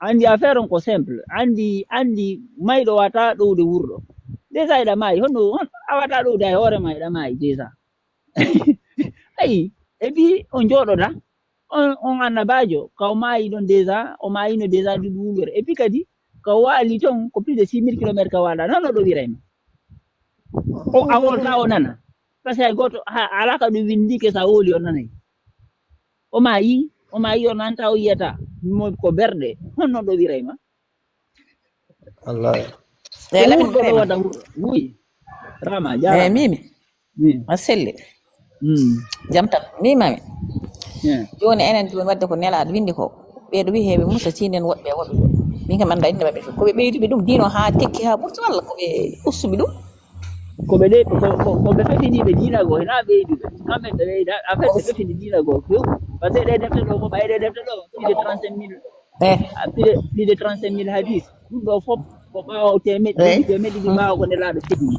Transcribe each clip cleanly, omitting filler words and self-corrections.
andi affaire on ko simple andi mayɗo wata ɗowde wurɗo déjà eɗa maayi honno awata ɗowde hay hoore ma eɗa maayi déjà ayi e puis on jooɗoɗa on annabajo kaw maayi ɗon déjà o maayino déjà duuɓi wulore et puis kadi kaw waali ton ko plus de 6000 kilométres ka waɗa noon oɗo wirayma o a wolta o nana par ce que hay goto ala ka ɗum windike sa hooli o nanay o maayi o nanta o yiyata mo ko berɗe honno ɗo wirayma wallahi wurɗo ɗo waɗa wuy rama jara mimi a selli jam tan mimami joni enen joni wadde ko nelaɗo windi ko ɓeeɗo wi heɓe musa cinen woɓɓe woɓɓe min kam anda inde mabɓe koɓe ɓeyduɓe ɗum diino ha tekki ha ɓurti walla koɓe ustuɓe ɗum koɓe fetiniɓe diinago hena ɓeyduɓe kamɓe ɓe ɓeyda affaire ɓe fetini diinago few par ce que ɗe defte ɗo ko ɓayde defte ɗo plus de 35 000 hadis ɗum ɗo fof ko ɓaawo temeɗɗi ɗiɗi ɓaawo ko nelaɗo fetini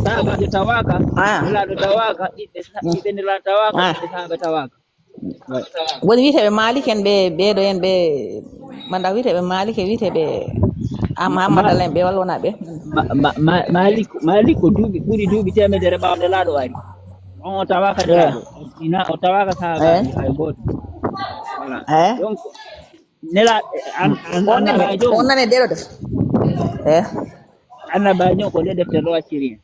sahabaɓe tawaka nelaɗo tawaka ɓiɓɓe nelaɗo tawaka ɓe sahaɓe tawaka woni wiiteɓe malik en ɓeɗo en ɓe manda wiiteɓe malik e wiiteɓe Muhammad en ɓe walla wona ɓe malik ko duuɓi ɓuuri duuɓi temedere ɓaawo nelaɗo ari on o tawaka nelaɗo o tawaka sahabaji hay goto voilà donc nelaɗo on nane ɗeɗo def annabajo ko nde deftere ɗo wacciri hen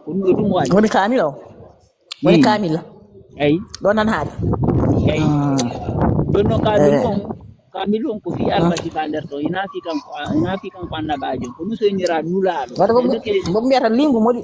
ko ɗum ɗo ɗum waɗi woni kamil o woni kamil eyi ɗo nan haade eyi ɗon noon kamil on ko fi almasi ka nder to ina fi kanko annabajo ko musoynira nulaɗo wadde ko mbiyata lingu moɗi